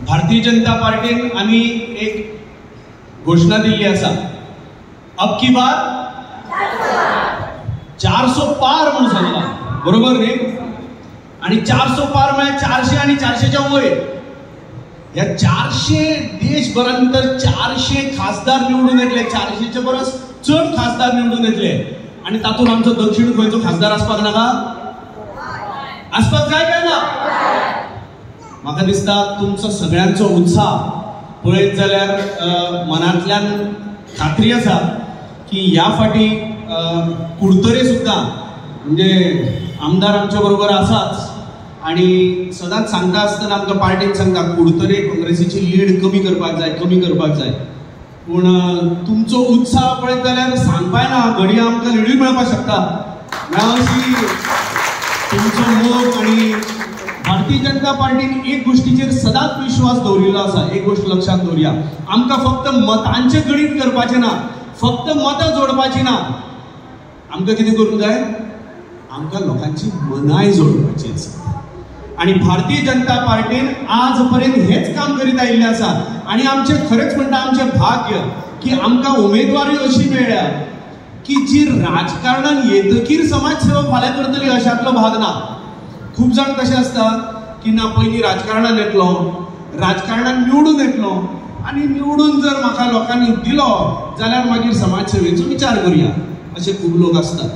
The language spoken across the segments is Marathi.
भारतीय जनता पार्टीन आम्ही एक घोषणा दिली असा, अब की बार 400 पार म्हणून सांगला, बरोबर रे? आणि 400 पार म्हणजे 400 आणि 400च्या वयर. या 400 देशभरांतर 400 खासदार निवडून येतले, 400च्या परस चड खासदार निवडून येतले. आणि तातून आमचो दक्षिण गोंयचो खासदार आसपाक नाका, आसपाक जाय काय ना? म्हाका दिसता तुमचो सगळ्यांचो उत्साह पळयत जाल्यार मनांतल्यान खात्री आसा की ह्या फाटी कुडतरे सुद्दां म्हणजे आमदार आमच्या बरोबर आसाच. आणि सदांच सांगता आसतना आमकां पार्टीन सांगता कुडतरे काँग्रेसीची लीड कमी करपाक जाय, कमी करपाक जाय. पूण तुमचो उत्साह पळयत जाल्यार सांगपाय ना, घडये आमकां लीडूय मेळपाक शकता. अशी तुमचो मोग. आणि भारतीय जनता पार्टीन एक गोष्टीचेर सदांच विश्वास दवरिल्लो आसा. एक गोष्ट लक्षात दवरया, आमकां फक्त मतांचे गणित करपाचें ना, फक्त मतां जोडपाची ना. आमकां कितें करूंक जाय? आमकां लोकांची मनाय जोडपाची आसा. आणि भारतीय जनता पार्टीन आज पर्यंत हेच काम करीत आयिल्लें आसा. आणि आमचे खरेंच म्हणटा आमचें भाग्य की आमकां उमेदवारी अशी मेळ्ळ्या की जी राजकारणान येतकीर समाजसेवा फाल्यां करतली अशातलो भाग ना. खूप जाण कशें आसता की ना पयलीं राजकारणान येतलो, राजकारणान निवडून येतलो आणि निवडून जर म्हाका लोकांनी दिलो जाल्यार मागीर समाजसेवेचो विचार करुया, असे खूब लोक असतात.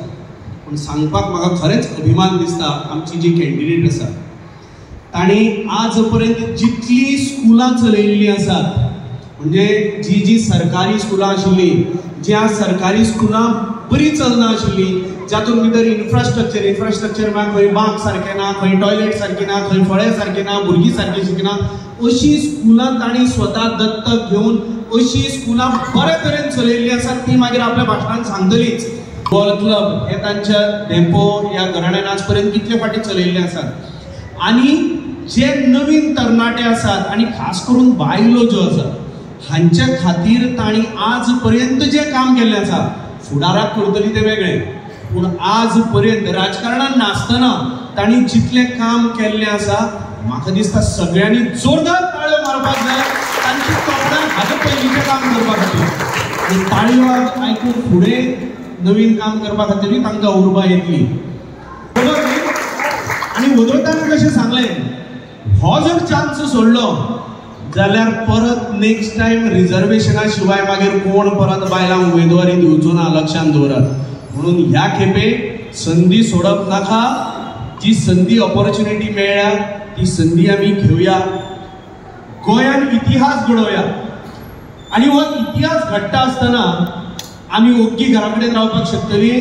पण सांगपाक म्हाका खरेंच अभिमान दिसता आमची जी कॅन्डिडेट आसा ताणी आज पर्यंत जितली स्कुलां चलयल्लीं आसात, म्हणजे जी सरकारी स्कुलां आशिल्ली, ज्या सरकारी स्कुलां बरी चलना आशिल्ली, जातून भितर इन्फ्रास्ट्रक्चर खंय बांक सारकें ना, खंय टॉयलेट सारकें ना, खंय फळे सारकें ना, भुरगीं सारकीं शिकना, अशी स्कुलां तांणी स्वता दत्तक घेवन अशी स्कुलां बरे तरेन चलयल्लीं आसात. ती मागीर आपल्या भाशणांत सांगतलीच. बॉल क्लब हे तांच्या डेपो ह्या घराण्यान आज पर्यंत कितले फाटी चलयल्ले आसात. आणि जे नवीन तरणाटे आसात आणि खास करून बायलो ज्यो आसात हांच्या खातीर तांणी आज पर्यंत जे काम केल्लें आसा, फुडाराक करतली ते वेगळे, पूण आज पर्यंत राजकारणान नासतना तांणी जितलें काम केल्लें आसा म्हाका दिसता सगळ्यांनी जोरदार ताळयो मारपाक जाय तांची तोखणाय हाजे पयलींचें काम करपा खातीर. आनी ताळयो आयकून फुडें नवीन काम करपा खातीरूय तांकां उर्बा येतली, बरोबर न्ही? आनी वदळटाना कशें सांगलें, हो जर चान्स सोडलो जाल्यार परत नेक्स्ट टायम रिजर्वेशना शिवाय मागीर कोण परत बायलांक उमेदवारी दिवचो ना, लक्षांत दवरात. म्हणून ह्या खेपे संदी सोडप नाका. जी संदी ऑपॉर्च्युनिटी मेळ्ळ्या ती संदी आमी घेवया, गोंयान इतिहास घडोवया. आणि हो इतिहास घडटा आसतना आमी ओग्गी घरा कडेन रावपाक शकतली?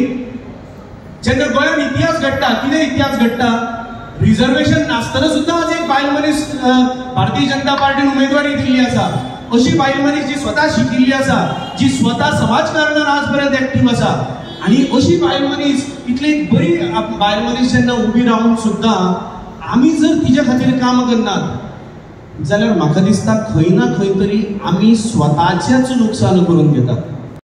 जेन्ना गोंयान इतिहास घडटा, कितें इतिहास घडटा? रिजर्वेशन नासतना सुद्धा आज एक बायल मनीस भारतीय जनता पार्टीन उमेदवारी दिल्ली आसा. अशी बायल मनीस जी स्वता शिकिल्ली आसा, जी स्वता समाजकारणान आज पर्यंत एक्टीव आसा. आणि अशी बायल मनीस, इतली बरी बायल मनीस जेन्ना उबी रावन सुद्धा आमी जर तिच्या खातीर काम करनात जाल्यार म्हाका दिसता खंय ना खंय तरी आमी स्वताचेच नुकसान करून घेतात.